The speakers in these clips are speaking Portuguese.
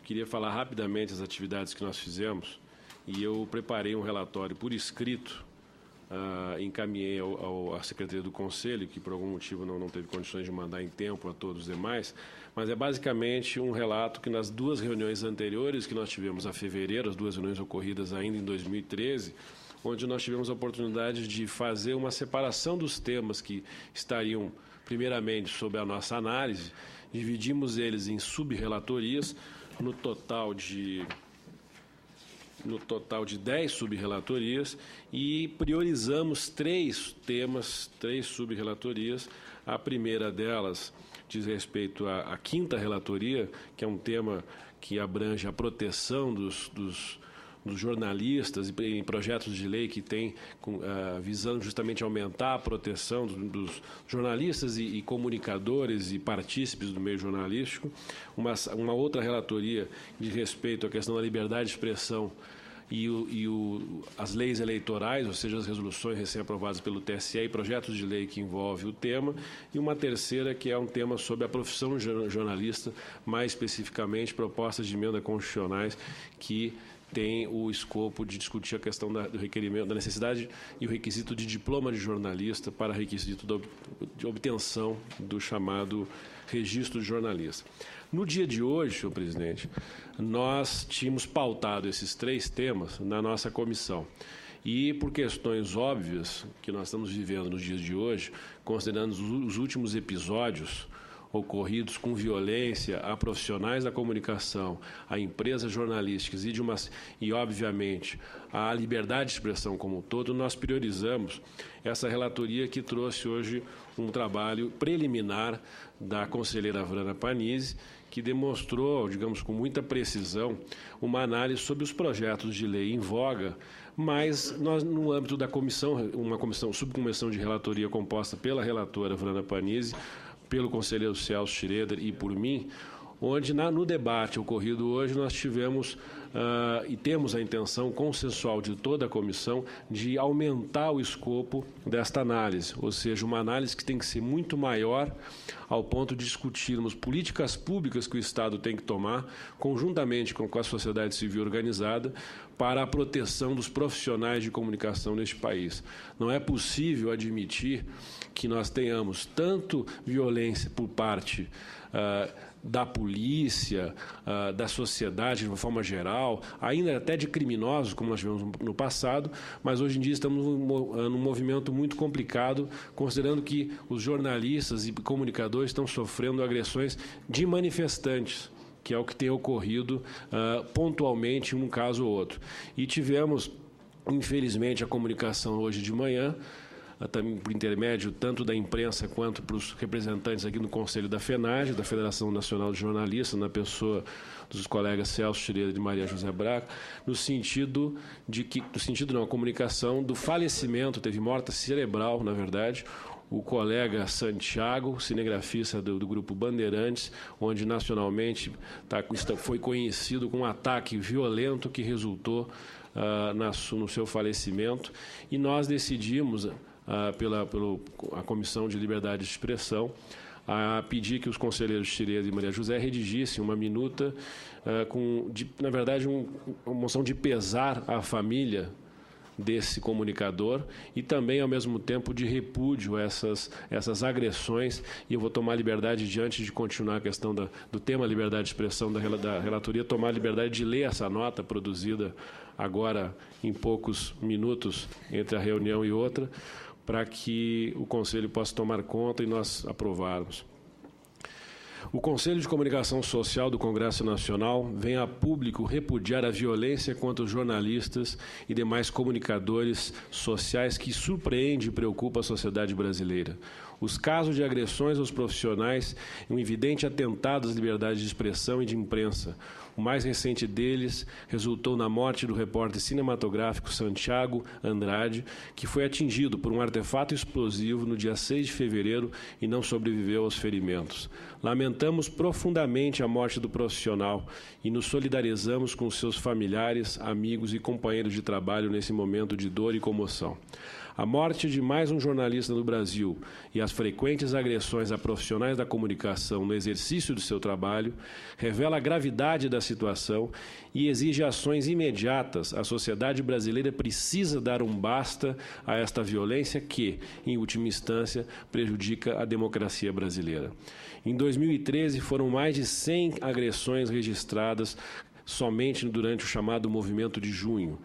queria falar rapidamente as atividades que nós fizemos e eu preparei um relatório por escrito, encaminhei à Secretaria do Conselho, que por algum motivo não teve condições de mandar em tempo a todos os demais, mas é basicamente um relato que nas duas reuniões anteriores que nós tivemos a fevereiro, as duas reuniões ocorridas ainda em 2013, onde nós tivemos a oportunidade de fazer uma separação dos temas que estariam primeiramente sob a nossa análise, dividimos eles em sub-relatorias, no total de 10 sub-relatorias, e priorizamos 3 temas, 3 sub-relatorias. A primeira delas diz respeito à quinta relatoria, que é um tema que abrange a proteção dos jornalistas e projetos de lei que tem visando justamente aumentar a proteção dos jornalistas e comunicadores e partícipes do meio jornalístico. Uma outra relatoria de respeito à questão da liberdade de expressão e as leis eleitorais, ou seja, as resoluções recém-aprovadas pelo TSE e projetos de lei que envolvem o tema, e uma terceira que é um tema sobre a profissão jornalista, mais especificamente propostas de emenda constitucionais que tem o escopo de discutir a questão do requerimento, da necessidade e o requisito de diploma de jornalista para requisito de obtenção do chamado registro de jornalista. No dia de hoje, senhor presidente, nós tínhamos pautado esses 3 temas na nossa comissão. E, por questões óbvias que nós estamos vivendo nos dias de hoje, considerando os últimos episódios ocorridos com violência a profissionais da comunicação, a empresas jornalísticas e, obviamente, a liberdade de expressão como um todo, nós priorizamos essa relatoria que trouxe hoje um trabalho preliminar da conselheira Vrana Panizi, que demonstrou, digamos, com muita precisão, uma análise sobre os projetos de lei em voga, mas nós, no âmbito da comissão, subcomissão de relatoria composta pela relatora Vrana Panizi, pelo conselheiro Celso Schroeder e por mim, onde no debate ocorrido hoje nós tivemos e temos a intenção consensual de toda a comissão de aumentar o escopo desta análise, ou seja, uma análise que tem que ser muito maior ao ponto de discutirmos políticas públicas que o Estado tem que tomar, conjuntamente com a sociedade civil organizada, para a proteção dos profissionais de comunicação neste país. Não é possível admitir que nós tenhamos tanto violência por parte da polícia, da sociedade de uma forma geral, ainda até de criminosos, como nós tivemos no passado, mas hoje em dia estamos num movimento muito complicado, considerando que os jornalistas e comunicadores estão sofrendo agressões de manifestantes, que é o que tem ocorrido pontualmente em um caso ou outro. E tivemos, infelizmente, a comunicação hoje de manhã, também por intermédio tanto da imprensa quanto para os representantes aqui no Conselho da FENAGE, da Federação Nacional de Jornalistas, na pessoa dos colegas Celso Schroeder e Maria José Braga, a comunicação do falecimento, teve morte cerebral, na verdade, o colega Santiago, cinegrafista do Grupo Bandeirantes, onde nacionalmente foi conhecido com um ataque violento que resultou no seu falecimento, e nós decidimos, pela Comissão de Liberdade de Expressão, a pedir que os conselheiros Schroeder e Maria José redigissem uma minuta na verdade, uma moção de pesar à família desse comunicador e também, ao mesmo tempo, de repúdio a essas agressões. E eu vou tomar a liberdade, diante de continuar a questão do tema liberdade de expressão da relatoria, tomar a liberdade de ler essa nota produzida agora em poucos minutos entre a reunião e outra, para que o Conselho possa tomar conta e nós aprovarmos. O Conselho de Comunicação Social do Congresso Nacional vem a público repudiar a violência contra os jornalistas e demais comunicadores sociais que surpreende e preocupa a sociedade brasileira. Os casos de agressões aos profissionais e um evidente atentado às liberdades de expressão e de imprensa. O mais recente deles resultou na morte do repórter cinematográfico Santiago Andrade, que foi atingido por um artefato explosivo no dia 6 de fevereiro e não sobreviveu aos ferimentos. Lamentamos profundamente a morte do profissional e nos solidarizamos com seus familiares, amigos e companheiros de trabalho nesse momento de dor e comoção. A morte de mais um jornalista no Brasil e as frequentes agressões a profissionais da comunicação no exercício do seu trabalho revela a gravidade da situação e exige ações imediatas. A sociedade brasileira precisa dar um basta a esta violência que, em última instância, prejudica a democracia brasileira. Em 2013, foram mais de 100 agressões registradas somente durante o chamado Movimento de Junho.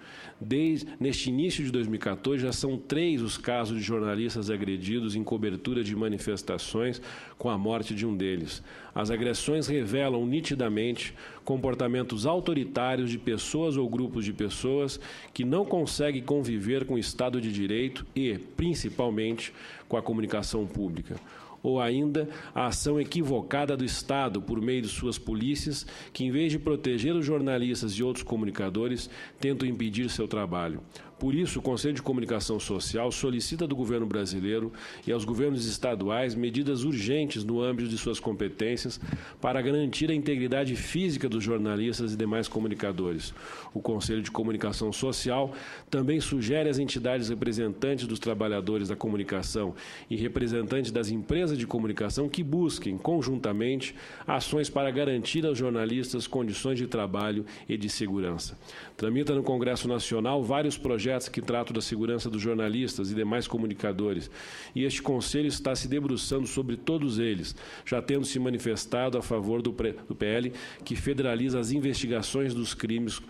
Neste início de 2014, já são 3 os casos de jornalistas agredidos em cobertura de manifestações, com a morte de um deles. As agressões revelam nitidamente comportamentos autoritários de pessoas ou grupos de pessoas que não conseguem conviver com o Estado de Direito e, principalmente, com a comunicação pública. Ou ainda a ação equivocada do Estado por meio de suas polícias, que, em vez de proteger os jornalistas e outros comunicadores, tentam impedir seu trabalho. Por isso, o Conselho de Comunicação Social solicita do governo brasileiro e aos governos estaduais medidas urgentes no âmbito de suas competências para garantir a integridade física dos jornalistas e demais comunicadores. O Conselho de Comunicação Social também sugere às entidades representantes dos trabalhadores da comunicação e representantes das empresas de comunicação que busquem, conjuntamente, ações para garantir aos jornalistas condições de trabalho e de segurança. Tramita no Congresso Nacional vários projetos que tratam da segurança dos jornalistas e demais comunicadores, e este Conselho está se debruçando sobre todos eles, já tendo se manifestado a favor do PL, que federaliza as investigações dos crimes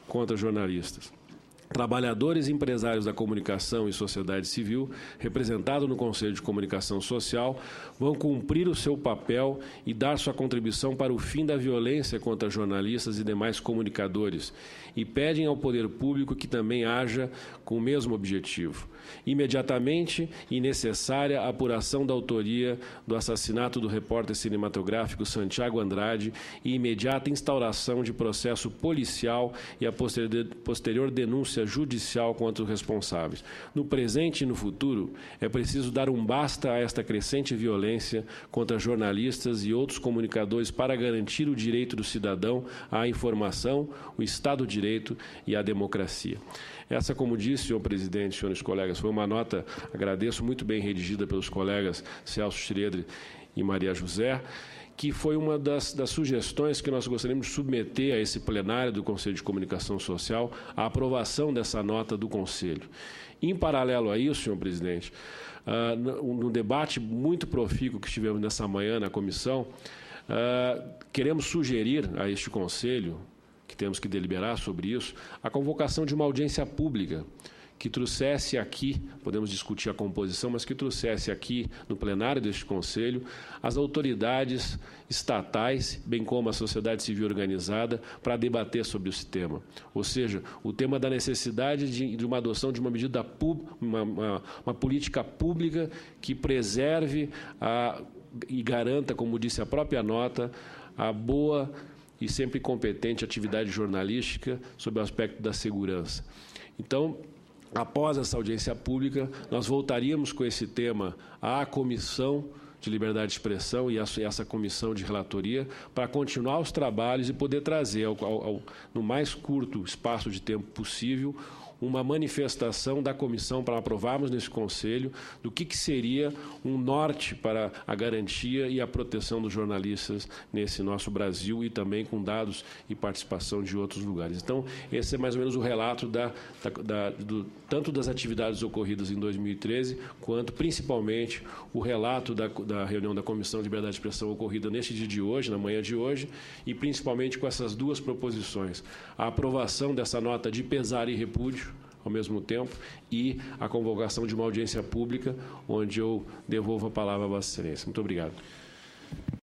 contra jornalistas. Trabalhadores e empresários da comunicação e sociedade civil, representados no Conselho de Comunicação Social, vão cumprir o seu papel e dar sua contribuição para o fim da violência contra jornalistas e demais comunicadores, e pedem ao poder público que também haja com o mesmo objetivo. Imediatamente e necessária a apuração da autoria do assassinato do repórter cinematográfico Santiago Andrade e imediata instauração de processo policial e a posterior denúncia judicial contra os responsáveis. No presente e no futuro, é preciso dar um basta a esta crescente violência contra jornalistas e outros comunicadores para garantir o direito do cidadão à informação, o Estado de Direito e a democracia. Essa, como disse, senhor presidente, senhores colegas, foi uma nota, agradeço, muito bem redigida pelos colegas Celso Schroeder e Maria José, que foi uma das sugestões que nós gostaríamos de submeter a esse plenário do Conselho de Comunicação Social, a aprovação dessa nota do Conselho. Em paralelo a isso, senhor presidente, no debate muito profícuo que tivemos nessa manhã na comissão, queremos sugerir a este Conselho, que temos que deliberar sobre isso, a convocação de uma audiência pública que trouxesse aqui, podemos discutir a composição, mas que trouxesse aqui no plenário deste Conselho as autoridades estatais, bem como a sociedade civil organizada, para debater sobre esse tema. Ou seja, o tema da necessidade de uma adoção de uma medida uma política pública que preserve e garanta, como disse a própria nota, a boa e sempre competente atividade jornalística sob o aspecto da segurança. Então, após essa audiência pública, nós voltaríamos com esse tema à Comissão de Liberdade de Expressão e essa comissão de relatoria para continuar os trabalhos e poder trazer, no mais curto espaço de tempo possível, uma manifestação da comissão para aprovarmos nesse Conselho do que seria um norte para a garantia e a proteção dos jornalistas nesse nosso Brasil e também com dados e participação de outros lugares. Então, esse é mais ou menos o relato tanto das atividades ocorridas em 2013, quanto, principalmente, o relato da reunião da Comissão de Liberdade de Expressão ocorrida neste dia de hoje, na manhã de hoje, e principalmente com essas duas proposições. A aprovação dessa nota de pesar e repúdio, ao mesmo tempo, e a convocação de uma audiência pública, onde eu devolvo a palavra a Vossa Excelência. Muito obrigado.